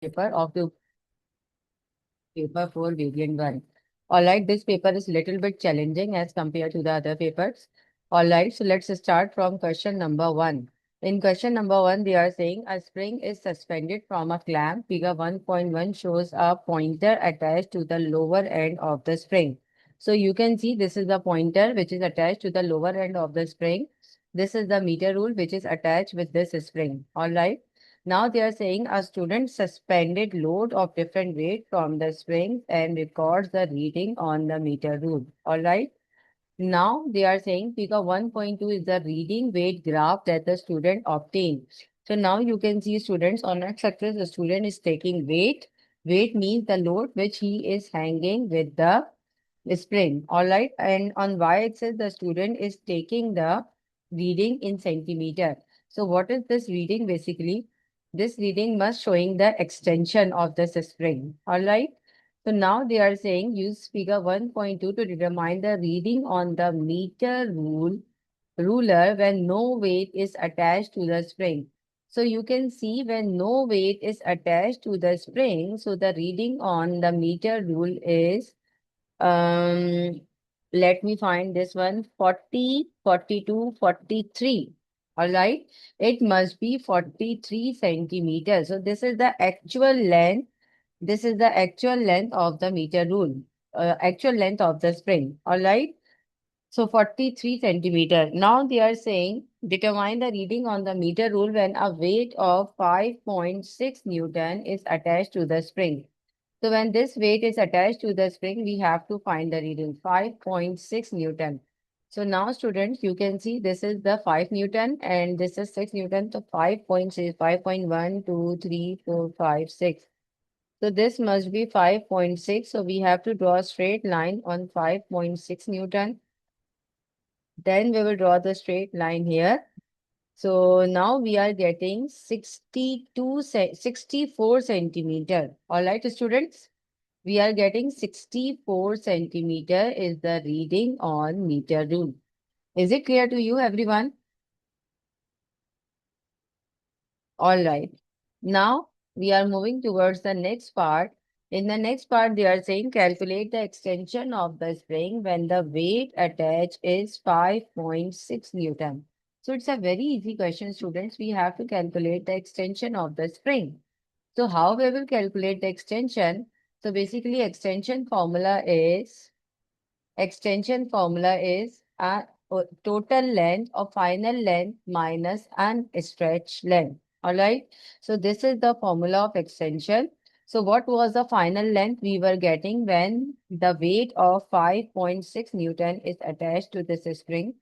paper of the paper for variant 1. Alright, this paper is little bit challenging as compared to the other papers. Alright, so let's start from question number 1. In question number 1, they are saying a spring is suspended from a clamp. Figure 1.1 shows a pointer attached to the lower end of the spring. So you can see this is the pointer which is attached to the lower end of the spring. This is the meter rule which is attached with this spring. Alright. Now they are saying a student suspended load of different weight from the springs and records the reading on the meter rule. All right. Now they are saying figure 1.2 is the reading weight graph that the student obtained. So now you can see students on x-axis, the student is taking weight. Weight means the load which he is hanging with the spring. All right. And on y-axis, the student is taking the reading in centimeter. So what is this reading basically? This reading must showing the extension of the spring. All right. So now they are saying use figure 1.2 to determine the reading on the meter ruler when no weight is attached to the spring. So you can see when no weight is attached to the spring, so the reading on the meter rule is um, let me find this one 40, 42, 43. All right. It must be 43 centimeters. So this is the actual length. This is the actual length of the meter rule, actual length of the spring. All right. So 43 centimeter. Now they are saying determine the reading on the meter rule when a weight of 5.6 Newton is attached to the spring. So when this weight is attached to the spring, we have to find the reading 5.6 Newton. So now students, you can see this is the 5 Newton and this is 6 Newton. So 5.6, 5.1, 2, 3, 4, 5, 6. So this must be 5.6. So we have to draw a straight line on 5.6 Newton. Then we will draw the straight line here. So now we are getting 64 centimeter. All right, students. We are getting 64 centimeter is the reading on meter rule. Is it clear to you, everyone? All right. Now we are moving towards the next part. In the next part, they are saying calculate the extension of the spring when the weight attached is 5.6 Newton. So it's a very easy question, students. We have to calculate the extension of the spring. So how we will calculate the extension? So basically extension formula is a total length or final length minus an stretch length. All right. So this is the formula of extension. So what was the final length we were getting when the weight of 5.6 Newton is attached to this spring?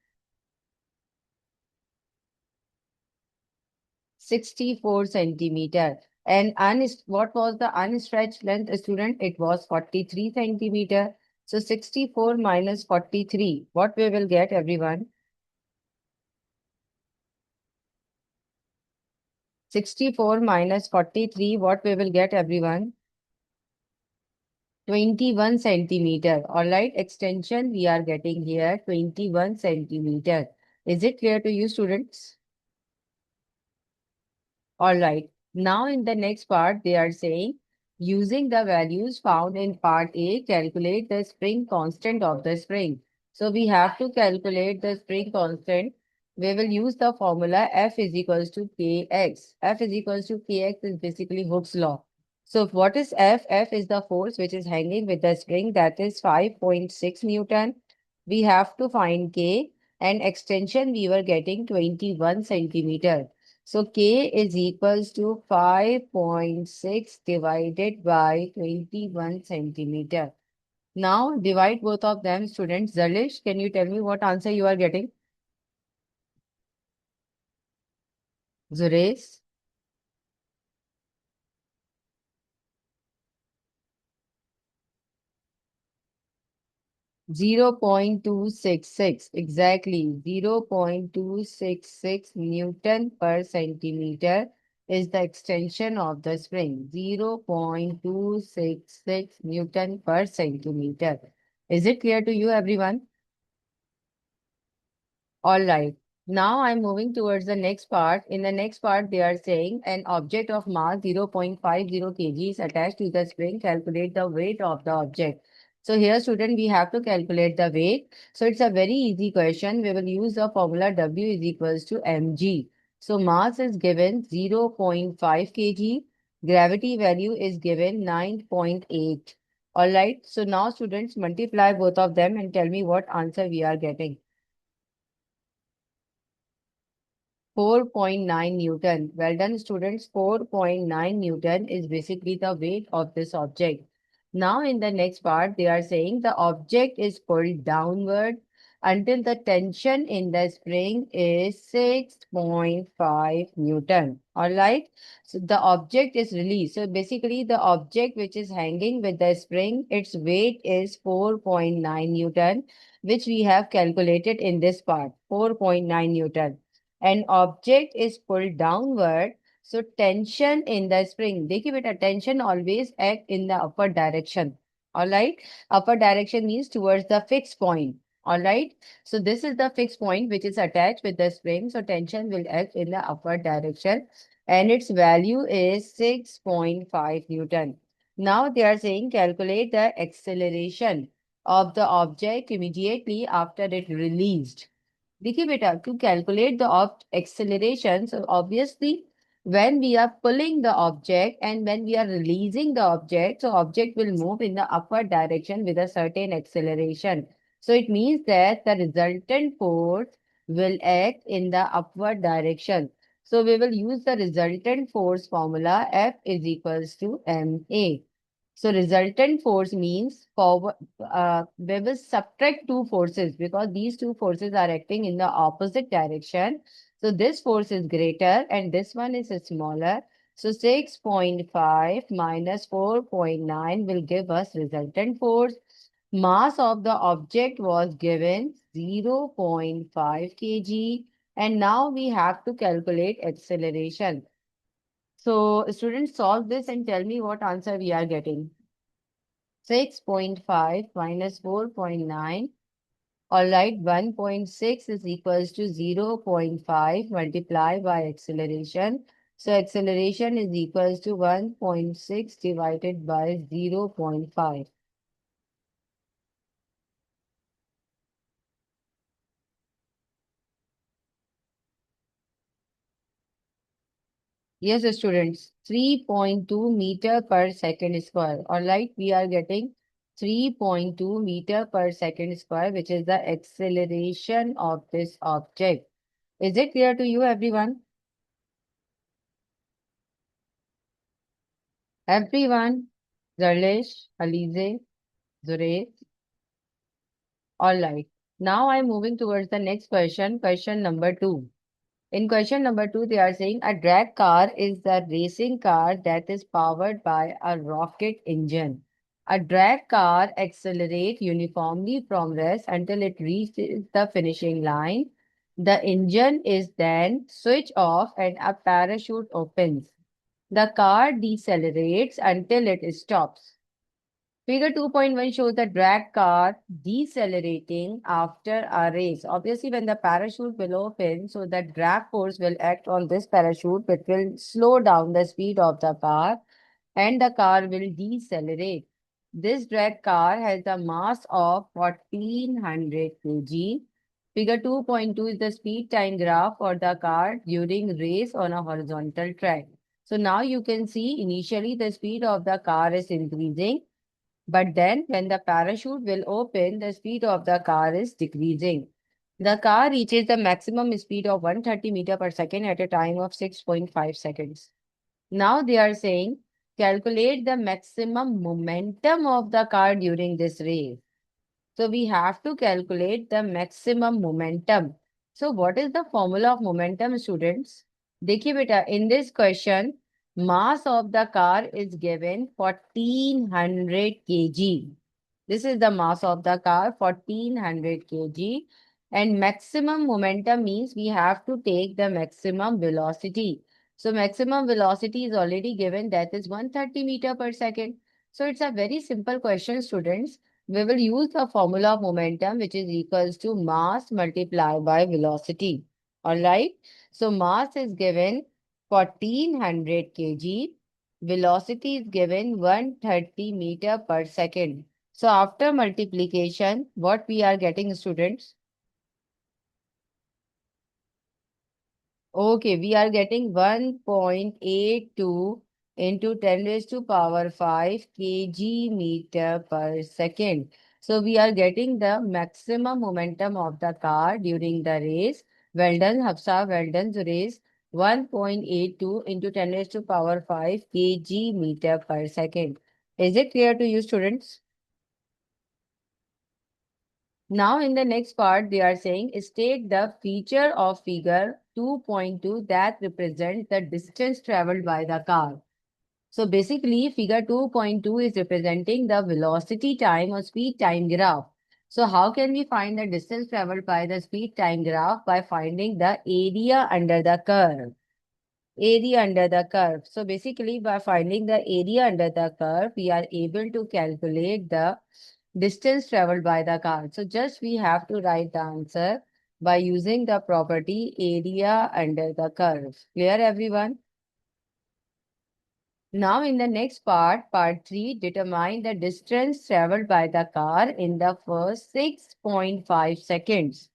64 centimeter. And what was the unstretched length, student? It was 43 centimeter. So 64 minus 43. What we will get, everyone? 64 minus 43. What we will get, everyone? 21 centimeter. All right. Extension we are getting here 21 centimeter. Is it clear to you, students? All right. Now in the next part, they are saying using the values found in part A, calculate the spring constant of the spring. So we have to calculate the spring constant. We will use the formula F is equals to Kx. F is equals to Kx is basically Hooke's law. So what is F? F is the force which is hanging with the spring, that is 5.6 Newton. We have to find K, and extension we were getting 21 centimeter. So K is equals to 5.6 divided by 21 centimeter. Now divide both of them, students. Zalish, can you tell me what answer you are getting? Zuresh? 0.266. Exactly. 0.266 Newton per centimeter is the extension of the spring. 0.266 Newton per centimeter. Is it clear to you, everyone? All right. Now I'm moving towards the next part. In the next part, they are saying an object of mass 0.50 kg is attached to the spring. Calculate the weight of the object. So here, student, we have to calculate the weight. So it's a very easy question. We will use the formula W is equals to mg. So mass is given 0.5 kg. Gravity value is given 9.8. All right. So now, students, multiply both of them and tell me what answer we are getting. 4.9 Newton. Well done, students. 4.9 Newton is basically the weight of this object. Now, in the next part, they are saying the object is pulled downward until the tension in the spring is 6.5 Newton. All right. So, the object is released. So, basically, the object which is hanging with the spring, its weight is 4.9 Newton, which we have calculated in this part. 4.9 Newton. An object is pulled downward, so tension in the spring, देखिए बेटा tension always act in the upward direction. All right, upward direction means towards the fixed point. All right, so this is the fixed point which is attached with the spring, so tension will act in the upward direction and its value is 6.5 Newton. Now they are saying calculate the acceleration of the object immediately after it released. देखिए बेटा, to calculate the acceleration, so obviously when we are pulling the object and when we are releasing the object, so object will move in the upward direction with a certain acceleration. So it means that the resultant force will act in the upward direction. So we will use the resultant force formula F is equals to ma. So resultant force means forward, we will subtract two forces because these two forces are acting in the opposite direction. So this force is greater and this one is smaller. So 6.5 minus 4.9 will give us resultant force. Mass of the object was given 0.5 kg and now we have to calculate acceleration. So students, solve this and tell me what answer we are getting. 6.5 minus 4.9. All right, 1.6 is equals to 0.5 multiplied by acceleration. So acceleration is equals to 1.6 divided by 0.5. Yes, students, 3.2 meter per second square. All right, we are getting 3.2 meter per second square, which is the acceleration of this object. Is it clear to you, everyone? Everyone, Zarlesh, Alize, Zuraid. All right. Now I'm moving towards the next question, question number 2. In question number 2, they are saying a drag car is the racing car that is powered by a rocket engine. A drag car accelerates uniformly from rest until it reaches the finishing line. The engine is then switched off and a parachute opens. The car decelerates until it stops. Figure 2.1 shows the drag car decelerating after a race. Obviously, when the parachute will open, so the drag force will act on this parachute, which will slow down the speed of the car and the car will decelerate. This drag car has a mass of 1400 kg. Figure 2.2 is the speed time graph for the car during race on a horizontal track. So now you can see initially the speed of the car is increasing, but then when the parachute will open, the speed of the car is decreasing. The car reaches the maximum speed of 130 meter per second at a time of 6.5 seconds. Now they are saying calculate the maximum momentum of the car during this race. So we have to calculate the maximum momentum. So what is the formula of momentum, students? देखिए बेटा, in this question, mass of the car is given 1400 kg. This is the mass of the car, 1400 kg. And maximum momentum means we have to take the maximum velocity. So maximum velocity is already given, that is 130 meter per second. So it's a very simple question, students. We will use the formula of momentum, which is equals to mass multiplied by velocity. All right. So mass is given 1400 kg. Velocity is given 130 meter per second. So after multiplication, what we are getting, students? Okay, we are getting 1.82 into 10 raised to power 5 kg meter per second. So we are getting the maximum momentum of the car during the race. Well done, Hafsa. Well done, Zuresh. 1.82 into 10 raised to power 5 kg meter per second. Is it clear to you, students? Now, in the next part, they are saying state the feature of figure 2.2 that represents the distance traveled by the car. So basically, figure 2.2 is representing the velocity time or speed time graph. So how can we find the distance traveled by the speed time graph? By finding the area under the curve. Area under the curve. So basically, by finding the area under the curve, we are able to calculate the distance traveled by the car. So just we have to write the answer by using the property area under the curve. Clear, everyone? Now in the next part, part 3, determine the distance traveled by the car in the first 6.5 seconds.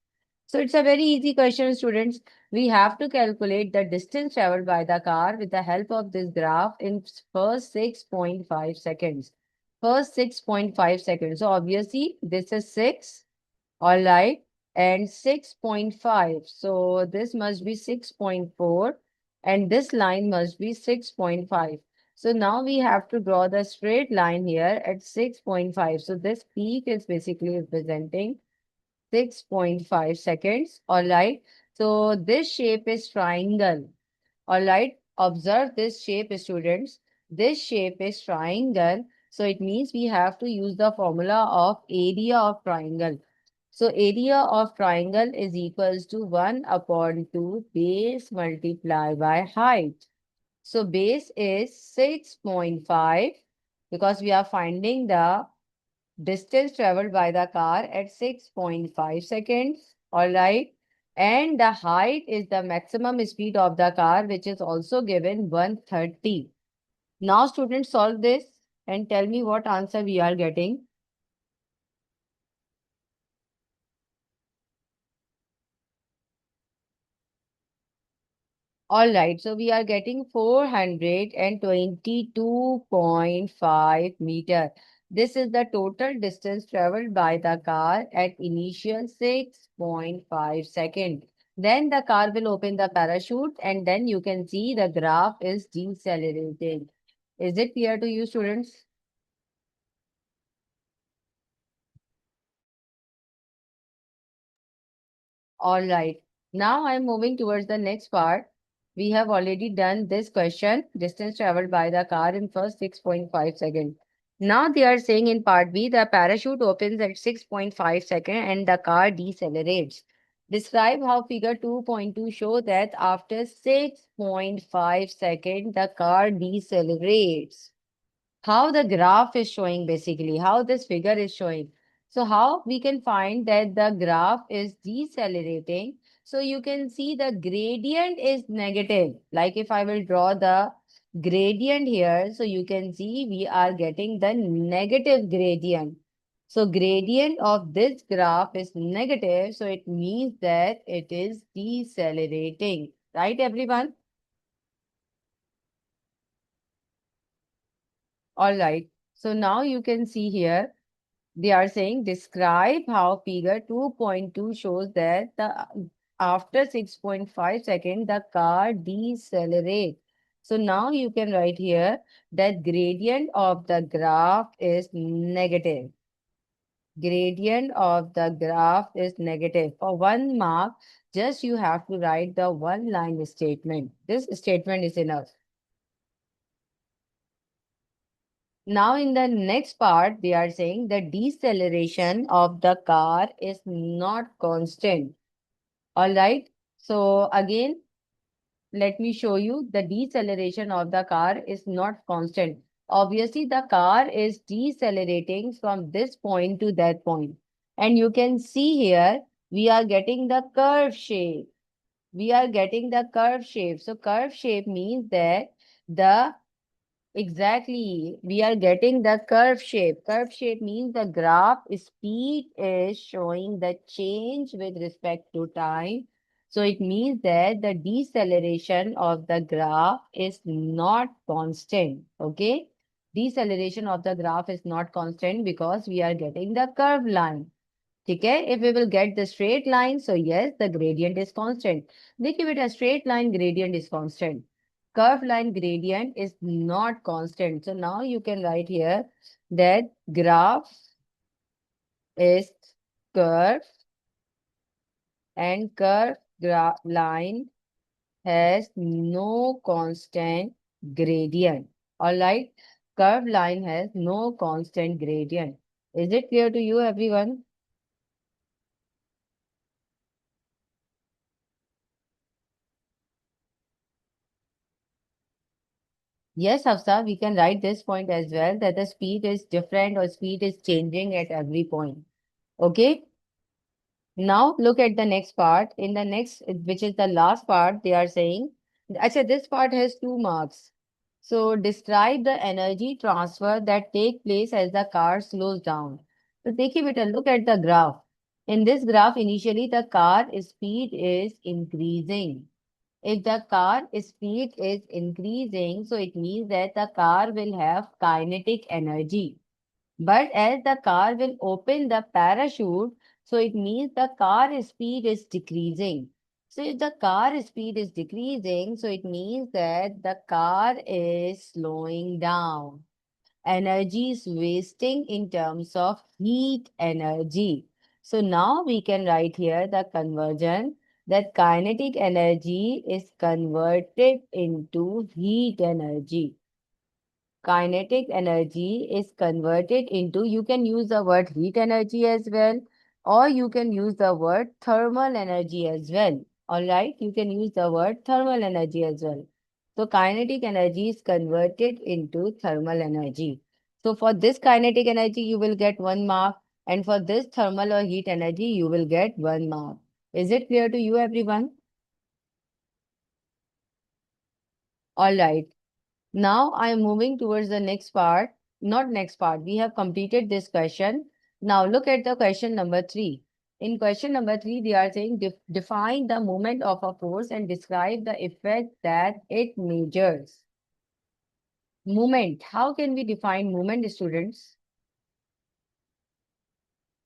So it's a very easy question, students. We have to calculate the distance traveled by the car with the help of this graph in first 6.5 seconds. First 6.5 seconds. So obviously this is 6, all right, and 6.5. So this must be 6.4 and this line must be 6.5. So now we have to draw the straight line here at 6.5. So this peak is basically representing 6.5 seconds. All right. So this shape is triangle. All right. Observe this shape, students. This shape is triangle. So it means we have to use the formula of area of triangle. So area of triangle is equals to 1 upon 2 base multiplied by height. So base is 6.5 because we are finding the distance traveled by the car at 6.5 seconds. All right. And the height is the maximum speed of the car, which is also given 130. Now, students, solve this and tell me what answer we are getting. All right, so we are getting 422.5 meter. This is the total distance traveled by the car at initial 6.5 second. Then the car will open the parachute and then you can see the graph is decelerating. Is it clear to you, students? All right. Now I'm moving towards the next part. We have already done this question, distance traveled by the car in first 6.5 seconds. Now they are saying in part B, the parachute opens at 6.5 seconds and the car decelerates. Describe how figure 2.2 show that after 6.5 seconds, the car decelerates. How the graph is showing, basically how this figure is showing. So how we can find that the graph is decelerating? So you can see the gradient is negative. Like if I will draw the gradient here, so you can see we are getting the negative gradient. So gradient of this graph is negative, so it means that it is decelerating, right, everyone? All right, so now you can see here they are saying describe how figure 2.2 shows that the after 6.5 seconds the car decelerates. So now you can write here that gradient of the graph is negative. Gradient of the graph is negative. For 1 mark, just you have to write the one line statement. This statement is enough. Now, in the next part, they are saying the deceleration of the car is not constant. All right. So again, let me show you the deceleration of the car is not constant. Obviously, the car is decelerating from this point to that point. And you can see here, we are getting the curve shape. we are getting the curve shape. So curve shape means that the exactly we are getting the curve shape. Curve shape means the graph speed is showing the change with respect to time. So it means that the deceleration of the graph is not constant. Okay. Deceleration of the graph is not constant because we are getting the curved line. Okay, if we will get the straight line, so yes, the gradient is constant. देखिए बेटा, straight line gradient is constant. Curved line gradient is not constant. So now you can write here that graph is curved and curved line has no constant gradient. All right, curved line has no constant gradient. Is it clear to you, everyone? Yes, Hafsa, we can write this point as well that the speed is different or speed is changing at every point. Okay. Now look at the next part. In the next, which is the last part, they are saying, actually, this part has 2 marks. So describe the energy transfer that take place as the car slows down. So take a bit look at the graph. In this graph, initially the car speed is increasing. If the car speed is increasing, so it means that the car will have kinetic energy. But as the car will open the parachute, so it means the car speed is decreasing. So if the car speed is decreasing, so it means that the car is slowing down. Energy is wasting in terms of heat energy. So now we can write here the conversion that kinetic energy is converted into heat energy. Kinetic energy is converted into, you can use the word heat energy as well, or you can use the word thermal energy as well. All right, you can use the word thermal energy as well. So kinetic energy is converted into thermal energy. So for this kinetic energy, you will get 1 mark, and for this thermal or heat energy, you will get 1 mark. Is it clear to you, everyone? All right. Now I am moving towards the next part. Not next part. We have completed this question. Now look at the question number 3. In question number 3, they are saying define the moment of a force and describe the effect that it measures. Moment. How can we define moment, students?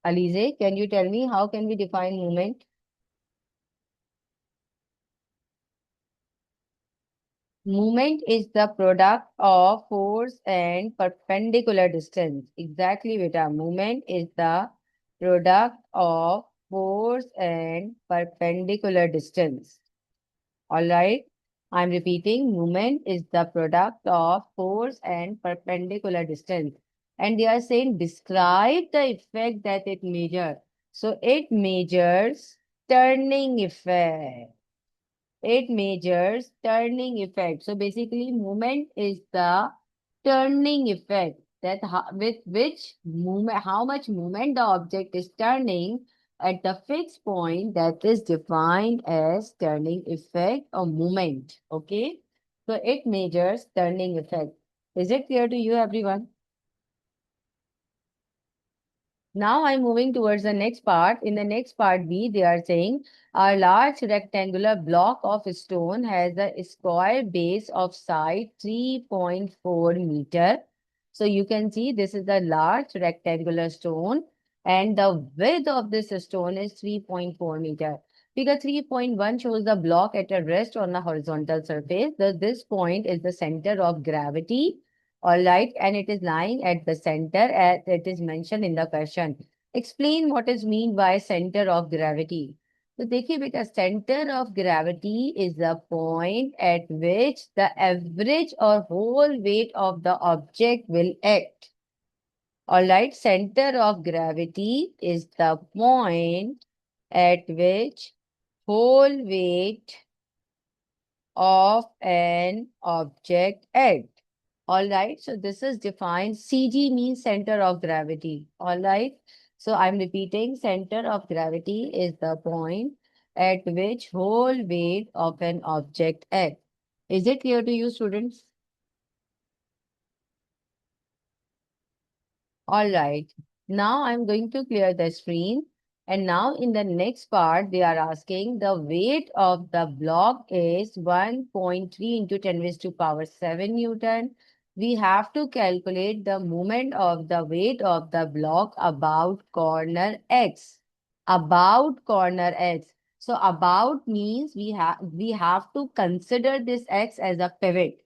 Alize, can you tell me how can we define moment? Movement is the product of force and perpendicular distance. Exactly, beta. Movement is the product of force and perpendicular distance. All right. I'm repeating. Movement is the product of force and perpendicular distance. And they are saying describe the effect that it measures. So it measures turning effect. It measures turning effect. So basically, movement is the turning effect that with which movement, how much movement the object is turning at the fixed point that is defined as turning effect or movement. Okay. So it measures turning effect. Is it clear to you, everyone? Now I'm moving towards the next part. In the next part B, they are saying a large rectangular block of stone has a square base of side 3.4 meter. So you can see this is the large rectangular stone and the width of this stone is 3.4 meter. Figure 3.1 shows the block at a rest on a horizontal surface. This point is the center of gravity. All right, and it is lying at the center as it is mentioned in the question. Explain what is mean by center of gravity. So देखिए बेटा, center of gravity is the point at which the average or whole weight of the object will act. All right, center of gravity is the point at which whole weight of an object acts. All right, so this is defined. CG means center of gravity. All right, so I'm repeating, center of gravity is the point at which whole weight of an object acts. Is it clear to you, students? All right. Now I'm going to clear the screen. And now in the next part, they are asking the weight of the block is 1.3 into 10 raised to power 7 Newton. We have to calculate the moment of the weight of the block about corner X. About corner X. So about means we have to consider this X as a pivot.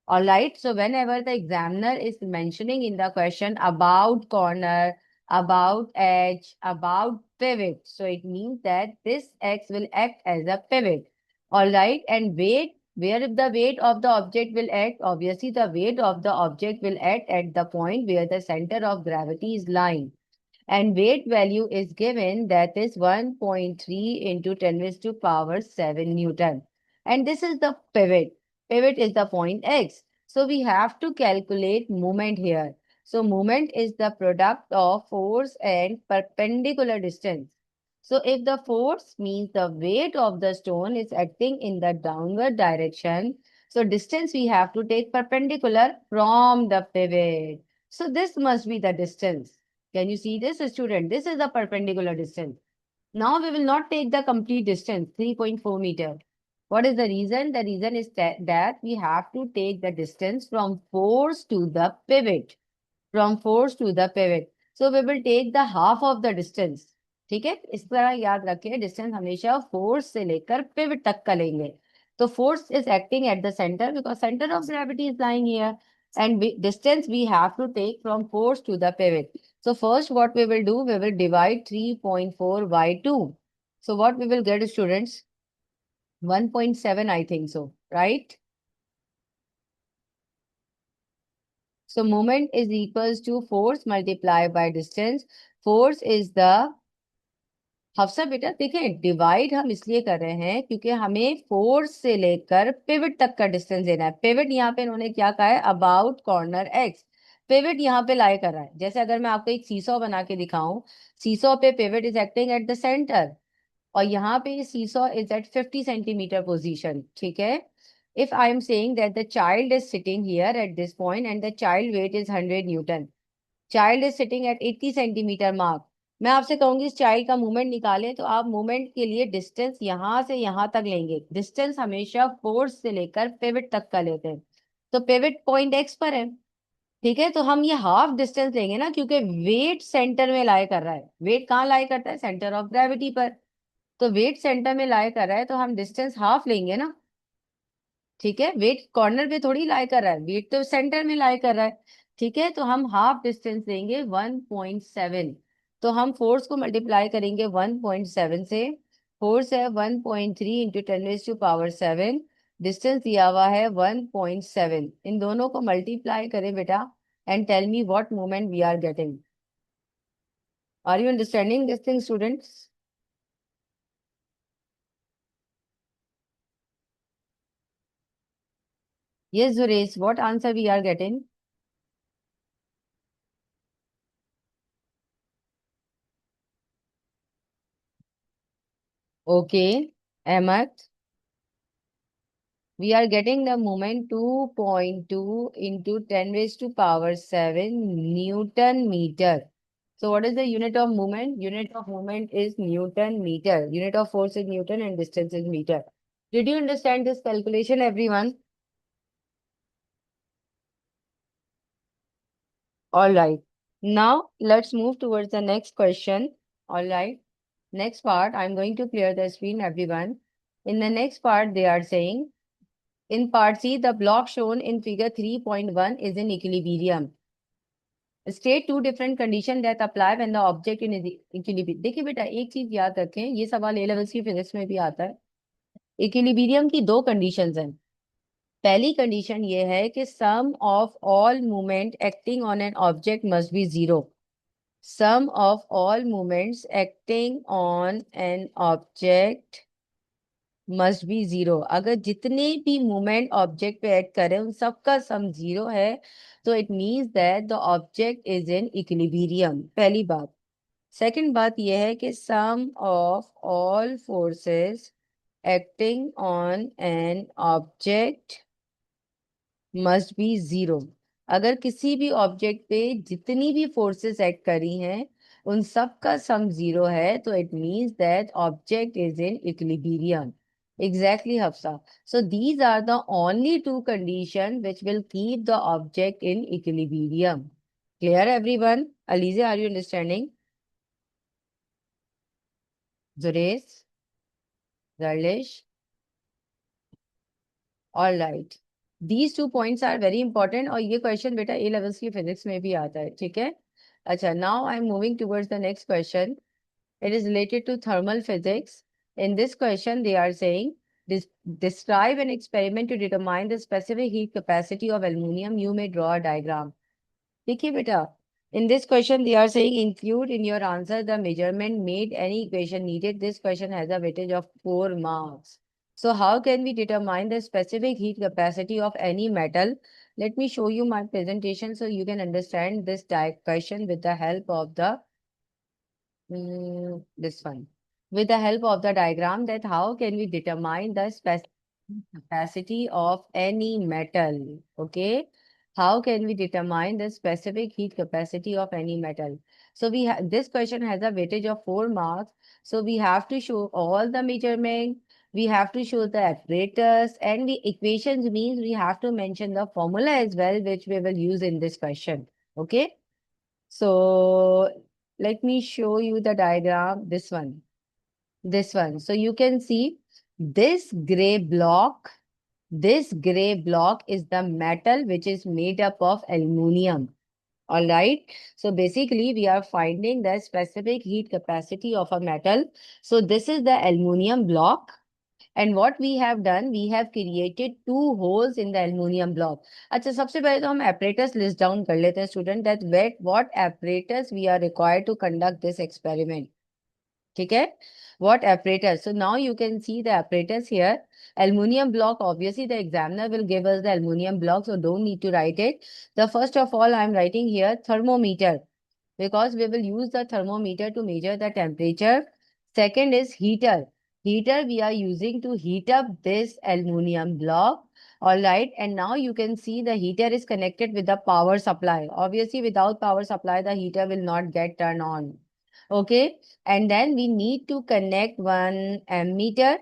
All right. So whenever the examiner is mentioning in the question about corner, about edge, about pivot, so it means that this X will act as a pivot. All right. And weight, where the weight of the object will act, obviously the weight of the object will act at the point where the center of gravity is lying. And weight value is given, that is 1.3 into 10 raised to power 7 Newton. And this is the pivot. Pivot is the point X. So we have to calculate moment here. So moment is the product of force and perpendicular distance. So if the force means the weight of the stone is acting in the downward direction, so distance we have to take perpendicular from the pivot. So this must be the distance. Can you see this, student? This is the perpendicular distance. Now we will not take the complete distance, 3.4 meter. What is the reason? The reason is that we have to take the distance from force to the pivot. From force to the pivot. So we will take the half of the distance. ठीक है, इस तरह याद रखिए, distance हमेशा force से लेकर pivot तक का लेंगे. तो force is acting at the centre because centre of gravity is lying here, and distance we have to take from force to the pivot. So first what we will do, we will divide 3.4 by 2. So what we will get, students? 1.7, I think so, right? So moment is equals to force multiplied by distance. Force is the Hafsa बेटा देखें, divide हम इसलिए कर रहे हैं क्योंकि हमें force से लेकर पिवट तक का डिस्टेंस देना है. पिवट यहाँ पे इन्होंने क्या कहा है? About corner x. पिवट यहाँ पे लाई कर रहा है. जैसे अगर मैं आपको एक सीसॉ बना के दिखाऊं, सीसॉ पे pivot is acting at the centre और यहाँ पे seesaw is at 50 centimetre position. ठीक है. If I am saying that the child is sitting here at this point and the child weight is 100 newton, child is sitting at 80 centimetre mark. मैं आपसे कहूंगी इस child का movement निकालें, तो आप मूवमेंट के लिए डिस्टेंस यहां से यहां तक लेंगे. डिस्टेंस हमेशा फोर्स से लेकर पिवट तक का लेते हैं. तो पिवट पॉइंट एक्स पर है. ठीक है. तो हम ये हाफ डिस्टेंस लेंगे ना, क्योंकि वेट सेंटर में लाई कर रहा है. वेट कहाँ लाई करता है? सेंटर ऑफ ग्रेविटी पर. तो वेट सेंटर में लाई कर रहा है तो हम डिस्टेंस हाफ लेंगे ना. ठीक है. वेट कॉर्नर पे थोड़ी लाई कर रहा है, वेट तो सेंटर में लाई कर रहा है. ठीक है. तो हम हाफ डिस्टेंस लेंगे 1.7. तो हम फोर्स को मल्टीप्लाई करेंगे 1.7 से. फोर्स है 1.3 into 10 raise to power 7. Distance दिया हुआ है 1.7. इन दोनों को मल्टीप्लाई करें बेटा and tell me what moment we are getting. Are you understanding this thing, students? Yes, Zuresh, what answer we are getting? Okay, Ahmed, we are getting the moment 2.2 into 10 raised to power 7 Newton meter. So what is the unit of moment? Unit of moment is Newton meter. Unit of force is Newton and distance is meter. Did you understand this calculation, everyone? All right. Now let's move towards the next question. All right. Next part, I'm going to clear the screen, everyone. In the next part, they are saying, in part C, the block shown in figure 3.1 is in equilibrium. State two different conditions that apply when the object in equilibrium. देखिए बेटा, एक चीज याद रखें, ये सवाल A levels की physics में भी आता है. इक्विलिब्रियम की दो कंडीशंस हैं. पहली कंडीशन ये है कि sum of all movement acting on an object must be zero. Sum of all movements acting on an object must be zero. अगर जितने भी मूवमेंट ऑब्जेक्ट पे ऐड करें उन सबका सम जीरो है, तो it means that the object is in equilibrium. पहली बात. सेकंड बात यह है कि sum of all forces acting on an object must be zero. अगर किसी भी ऑब्जेक्ट पे जितनी भी फोर्सेस एक्ट करी हैं उन सब का सम जीरो है तो it means that object is in equilibrium. Exactly Hafsa. So these are the only two condition which will keep the object in equilibrium. Clear everyone? Alizeh, are you understanding? जुरेस, गर्लिश, all right. These two points are very important और ये question बेटा A levels की physics में भी आता है, ठीक है? अच्छा, now I am moving towards the next question. It is related to thermal physics. In this question, they are saying, describe an experiment to determine the specific heat capacity of aluminum. You may draw a diagram. देखिए बेटा, in this question they are saying include in your answer the measurement made any equation needed. This question has a weightage of 4 marks. So how can we determine the specific heat capacity of any metal? Let me show you my presentation so you can understand this question with the help of the this one. With the help of the diagram, that how can we determine the specific capacity of any metal? Okay. How can we determine the specific heat capacity of any metal? So this question has a weightage of 4 marks. So we have to show all the measurement. We have to show the apparatus, and the equations means we have to mention the formula as well, which we will use in this question. Okay. So let me show you the diagram. This one. This one. So you can see this gray block. This gray block is the metal which is made up of aluminum. All right. So basically, we are finding the specific heat capacity of a metal. So this is the aluminum block. And what we have done, we have created two holes in the aluminum block. अच्छा, सबसे पहले तो हम apparatus list down कर लेते हैं student, that what apparatus we are required to conduct this experiment. ठीक है? What apparatus? So now you can see the apparatus here. Aluminum block, obviously the examiner will give us the aluminum block, so don't need to write it. The first of all, I am writing here thermometer, because we will use the thermometer to measure the temperature. Second is heater. Heater we are using to heat up this aluminum block. All right. And now you can see the heater is connected with the power supply. Obviously, without power supply, the heater will not get turned on. Okay. And then we need to connect one ammeter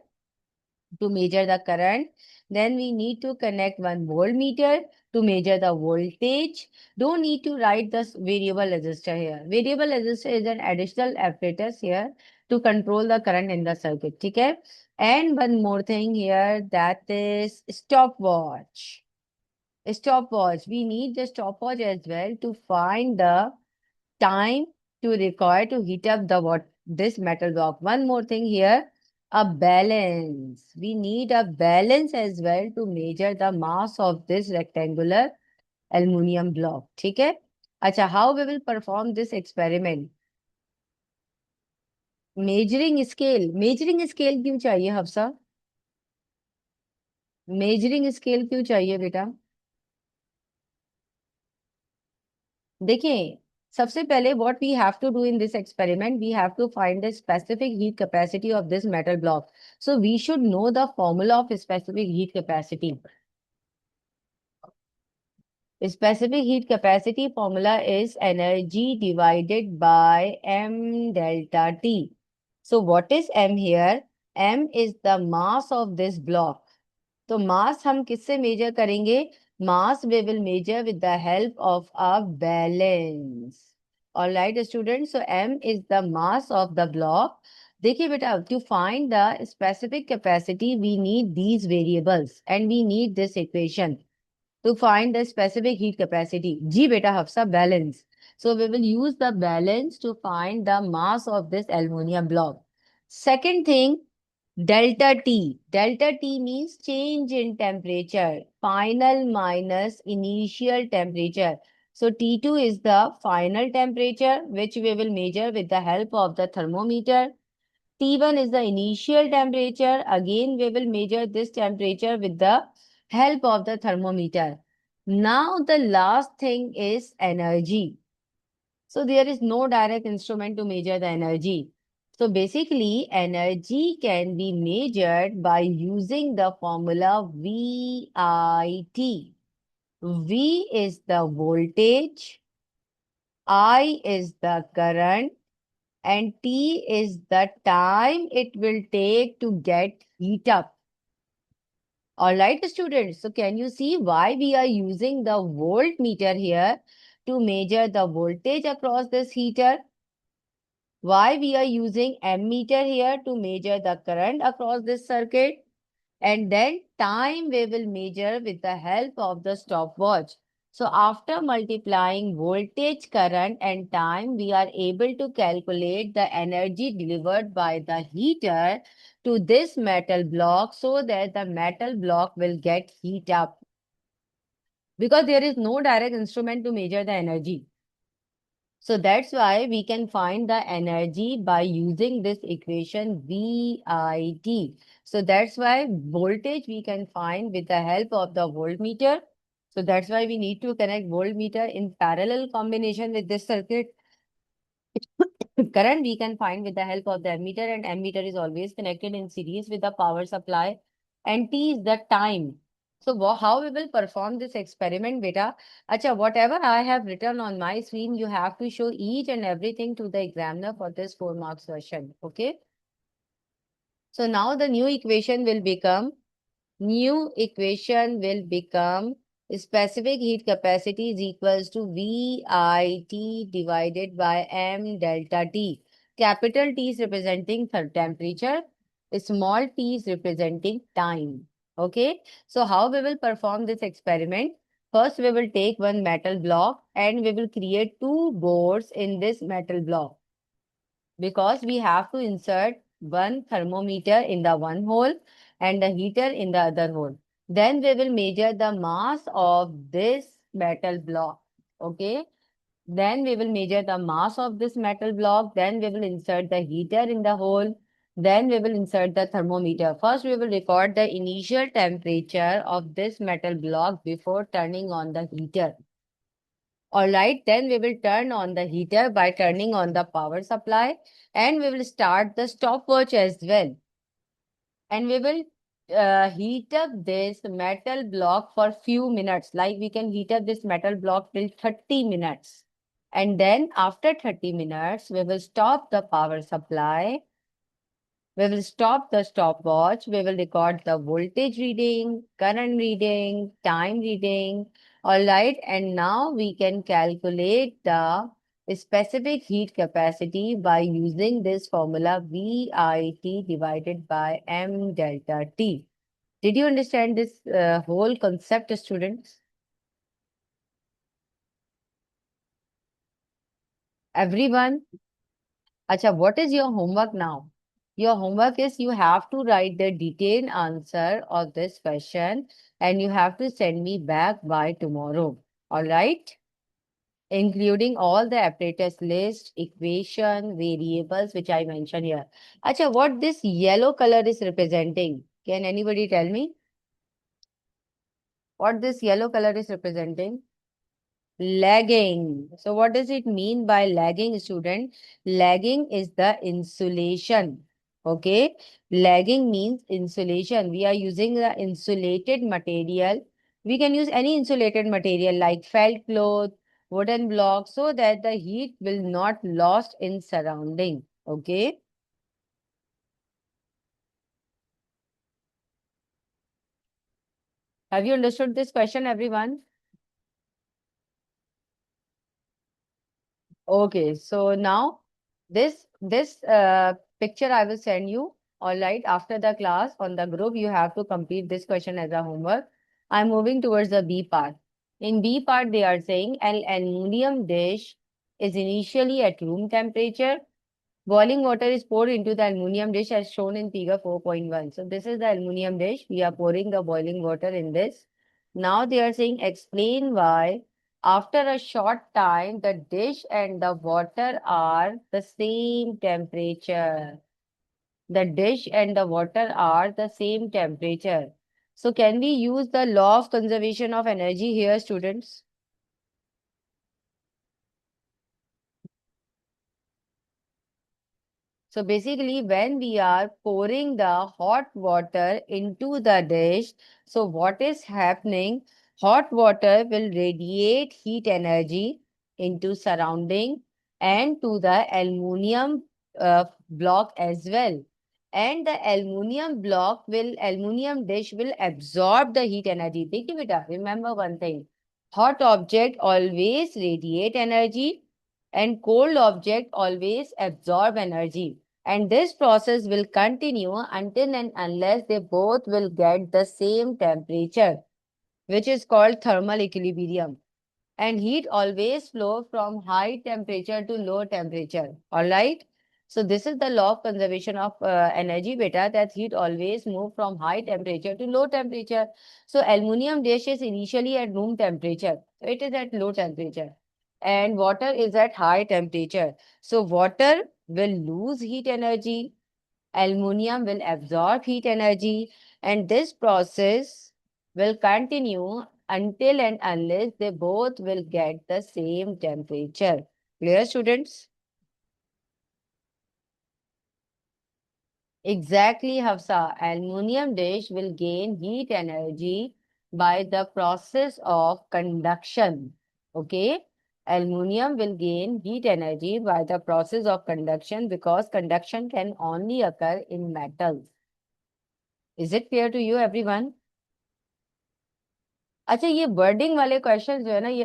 to measure the current. Then we need to connect one voltmeter to measure the voltage. Don't need to write this variable resistor here. Variable resistor is an additional apparatus here to control the current in the circuit. Okay? And one more thing here, that is stopwatch. Stopwatch. We need the stopwatch as well to find the time to require to heat up this metal block. One more thing here, a balance. We need a balance as well to measure the mass of this rectangular aluminum block. ठीक है? अच्छा, how we will perform this experiment? Measuring scale. Measuring scale क्यों चाहिए Hafsa? Measuring scale क्यों चाहिए बेटा? देखिए, सबसे पहले what we have to do in this experiment, we have to find the specific heat capacity of this metal block. So we should know the formula of specific heat capacity. Specific heat capacity formula is energy divided by m delta T. So what is m here? M is the mass of this block. तो मास हम किससे measure करेंगे? Mass we will measure with the help of a balance. Alright student, so m is the mass of the block. देखिए बेटा, to find the specific capacity we need these variables and we need this equation to find the specific heat capacity. जी बेटा Hafsa, balance. So we will use the balance to find the mass of this aluminum block. Second thing, delta T. Delta T means change in temperature. Final minus initial temperature. So T2 is the final temperature which we will measure with the help of the thermometer. T1 is the initial temperature. Again, we will measure this temperature with the help of the thermometer. Now, the last thing is energy. So there is no direct instrument to measure the energy. So basically, energy can be measured by using the formula VIT. V is the voltage, I is the current, and T is the time it will take to get heat up. All right, students. So can you see why we are using the voltmeter here to measure the voltage across this heater? Why we are using ammeter here to measure the current across this circuit? And then time we will measure with the help of the stopwatch. So after multiplying voltage, current and time, we are able to calculate the energy delivered by the heater to this metal block so that the metal block will get heat up. Because there is no direct instrument to measure the energy. So that's why we can find the energy by using this equation VIT. So that's why voltage we can find with the help of the voltmeter. So that's why we need to connect voltmeter in parallel combination with this circuit. Current we can find with the help of the ammeter, and ammeter is always connected in series with the power supply. And T is the time. So how we will perform this experiment, beta? Acha, whatever I have written on my screen, you have to show each and everything to the examiner for this 4 marks question. Okay. So now the new equation will become specific heat capacity is equals to VIT divided by M delta T. Capital T is representing temperature, small t is representing time. Okay, so how we will perform this experiment? First, we will take one metal block and we will create two boards in this metal block, because we have to insert one thermometer in the one hole and the heater in the other hole. Then we will measure the mass of this metal block. Okay. Then we will measure the mass of this metal block. Then we will insert the heater in the hole. Then we will insert the thermometer. First, we will record the initial temperature of this metal block before turning on the heater. Alright, then we will turn on the heater by turning on the power supply, and we will start the stopwatch as well. And we will heat up this metal block for few minutes. Like we can heat up this metal block till 30 minutes. And then after 30 minutes, we will stop the power supply. We will stop the stopwatch. We will record the voltage reading, current reading, time reading. All right. And now we can calculate the specific heat capacity by using this formula VIT divided by M delta T. Did you understand this whole concept, students? Everyone? Acha, what is your homework now? Your homework is you have to write the detailed answer of this question and you have to send me back by tomorrow. All right? Including all the apparatus list, equation, variables, which I mentioned here. Acha, what this yellow color is representing? Can anybody tell me what this yellow color is representing? Lagging. So what does it mean by lagging, student? Lagging is the insulation. Okay. Lagging means insulation. We are using the insulated material. We can use any insulated material like felt cloth, wooden blocks, so that the heat will not lost in surrounding. Okay. Have you understood this question, everyone? Okay, so now this picture I will send you. All right, after the class on the group, you have to complete this question as a homework. I'm moving towards the B part. In B part, they are saying an aluminum dish is initially at room temperature. Boiling water is poured into the aluminum dish as shown in figure 4.1. So this is the aluminum dish. We are pouring the boiling water in this. Now they are saying explain why after a short time the dish and the water are the same temperature. The dish and the water are the same temperature. So can we use the law of conservation of energy here, students? So basically, when we are pouring the hot water into the dish, so what is happening? Hot water will radiate heat energy into surrounding and to the aluminium block as well. And the aluminium dish will absorb the heat energy. Think beta, remember one thing. Hot object always radiate energy and cold object always absorb energy. And this process will continue until and unless they both will get the same temperature, which is called thermal equilibrium. And heat always flow from high temperature to low temperature. All right. So this is the law of conservation of energy beta, that heat always move from high temperature to low temperature. So aluminum dish is initially at room temperature. So it is at low temperature. And water is at high temperature. So water will lose heat energy, aluminum will absorb heat energy, and this process will continue until and unless they both will get the same temperature. Clear, students? Exactly, Hafsa. Aluminum dish will gain heat energy by the process of conduction. Okay? Aluminum will gain heat energy by the process of conduction because conduction can only occur in metals. Is it clear to you, everyone? अच्छा, ये wording वाले question जो है ना, ये